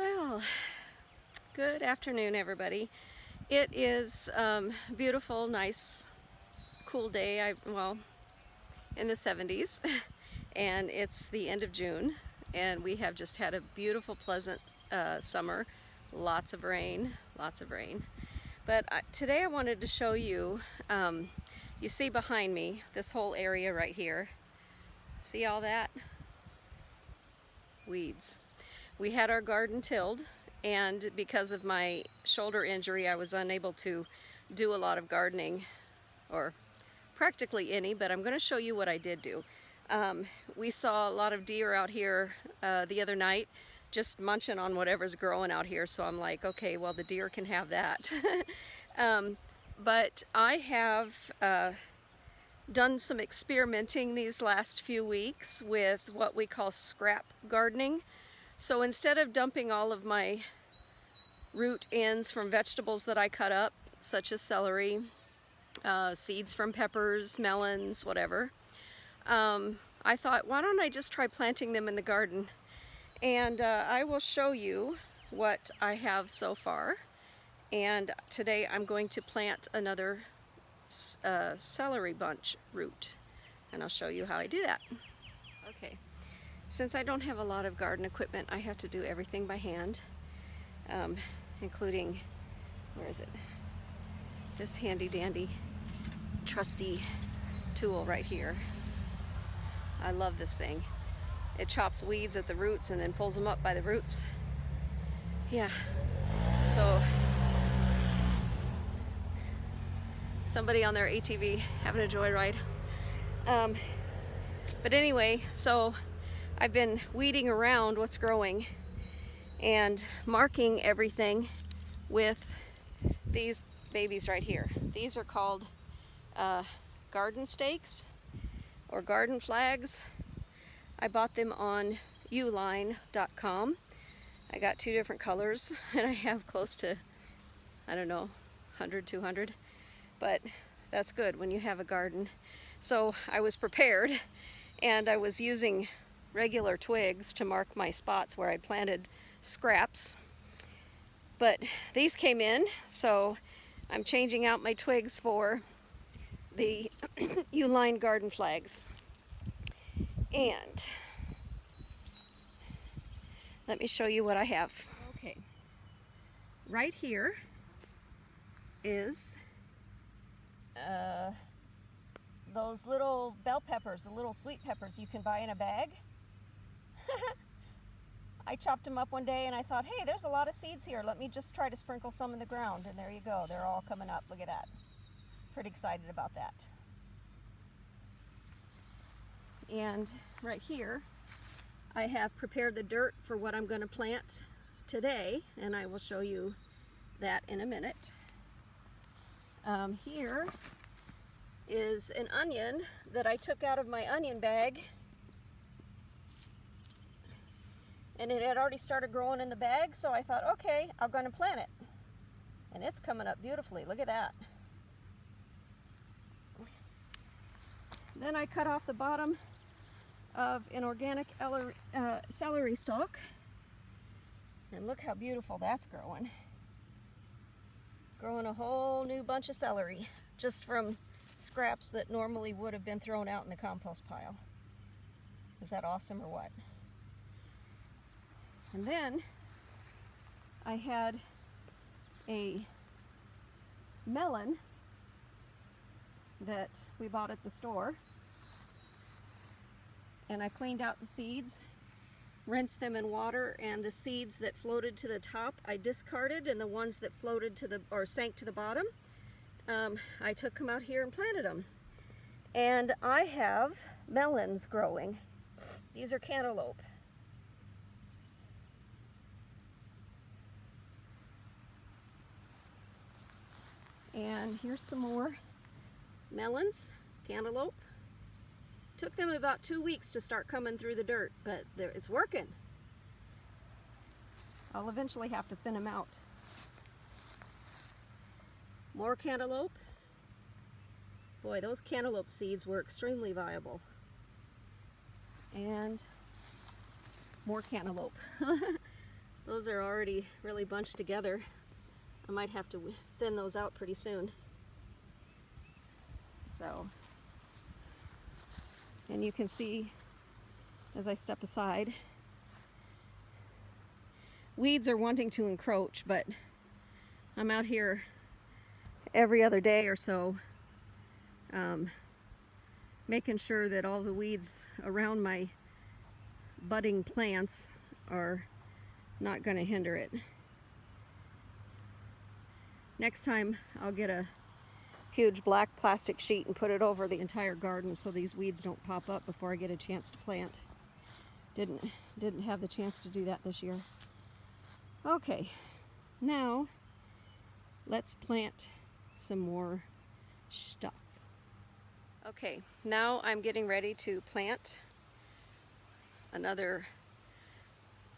Well, good afternoon, everybody. It is beautiful, nice, cool day. In the 70s, and it's the end of June, and we have just had a beautiful, pleasant summer. Lots of rain, lots of rain. But today I wanted to show you. You see behind me this whole area right here. See all that? Weeds. We had our garden tilled, and because of my shoulder injury I was unable to do a lot of gardening, or practically any, but I'm going to show you what I did do. We saw a lot of deer out here the other night just munching on whatever's growing out here, so I'm like, okay, well, the deer can have that. But I have done some experimenting these last few weeks with what we call scrap gardening. So instead of dumping all of my root ends from vegetables that I cut up, such as celery, seeds from peppers, melons, whatever, I thought, why don't I just try planting them in the garden? And I will show you what I have so far. And today I'm going to plant another celery bunch root, and I'll show you how I do that. Okay, since I don't have a lot of garden equipment, I have to do everything by hand, including, where is it? This handy dandy trusty tool right here. I love this thing. It chops weeds at the roots and then pulls them up by the roots. Yeah, so somebody on their ATV having a joyride. But anyway, so I've been weeding around what's growing and marking everything with these babies right here. These are called garden stakes or garden flags. I bought them on uline.com. I got 2 different colors, and I have close to, I don't know, 100, 200. But that's good when you have a garden. So I was prepared, and I was using regular twigs to mark my spots where I planted scraps. But these came in, so I'm changing out my twigs for the Uline garden flags. And let me show you what I have. Okay, right here is those little bell peppers, the little sweet peppers you can buy in a bag. I chopped them up one day and I thought, hey, there's a lot of seeds here. Let me just try to sprinkle some in the ground. And there you go. They're all coming up. Look at that. Pretty excited about that. And right here, I have prepared the dirt for what I'm going to plant today, and I will show you that in a minute. Here is an onion that I took out of my onion bag, and it had already started growing in the bag, so I thought, okay, I'm going to plant it. And it's coming up beautifully. Look at that. Then I cut off the bottom of an organic celery stalk, and look how beautiful that's growing. Growing a whole new bunch of celery just from scraps that normally would have been thrown out in the compost pile. Is that awesome or what? And then I had a melon that we bought at the store, and I cleaned out the seeds, rinsed them in water, and the seeds that floated to the top I discarded, and the ones that floated to the, or sank to the bottom, I took them out here and planted them. And I have melons growing. These are cantaloupe. And here's some more melons, cantaloupe. Took them about 2 weeks to start coming through the dirt, but it's working. I'll eventually have to thin them out. More cantaloupe. Boy, those cantaloupe seeds were extremely viable. And more cantaloupe. Those are already really bunched together. I might have to thin those out pretty soon. So, and you can see as I step aside, weeds are wanting to encroach, but I'm out here every other day or so, making sure that all the weeds around my budding plants are not going to hinder it. Next time I'll get a huge black plastic sheet and put it over the entire garden so these weeds don't pop up before I get a chance to plant. Didn't have the chance to do that this year. Okay, now let's plant some more stuff. Okay, now I'm getting ready to plant another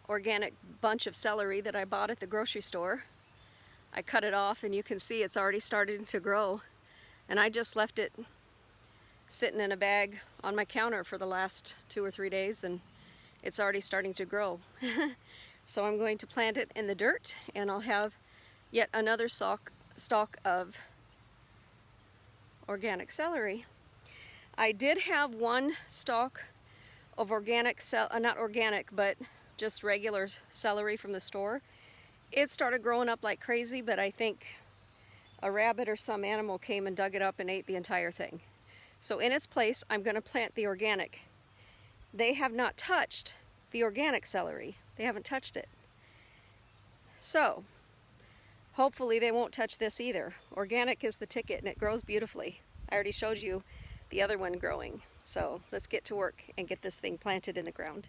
organic bunch of celery that I bought at the grocery store. I cut it off and you can see it's already starting to grow, and I just left it sitting in a bag on my counter for the last 2 or 3 days, and it's already starting to grow. So I'm going to plant it in the dirt, and I'll have yet another stalk of organic celery. I did have one stalk of organic, not organic, but just regular celery from the store. It started growing up like crazy, but I think a rabbit or some animal came and dug it up and ate the entire thing. So in its place, I'm going to plant the organic. They have not touched the organic celery. They haven't touched it. So hopefully they won't touch this either. Organic is the ticket, and it grows beautifully. I already showed you the other one growing. So let's get to work and get this thing planted in the ground.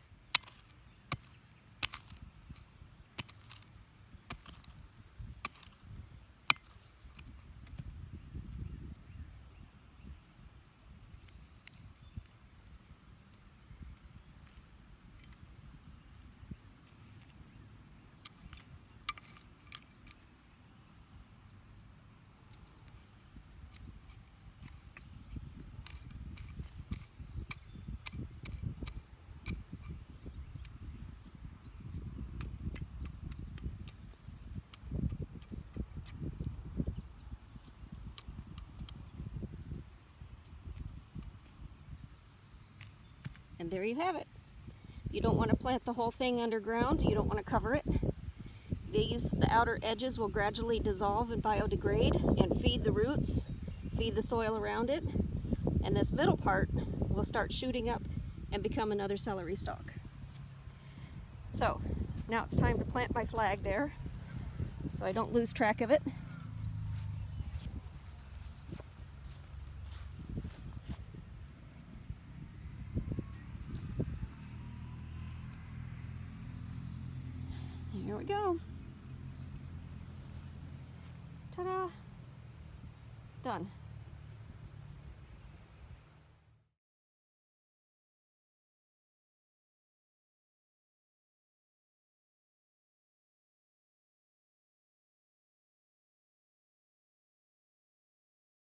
And there you have it. You don't want to plant the whole thing underground. You don't want to cover it. The outer edges will gradually dissolve and biodegrade and feed the roots, feed the soil around it. And this middle part will start shooting up and become another celery stalk. So now it's time to plant my flag there so I don't lose track of it. Here we go. Ta-da! Done.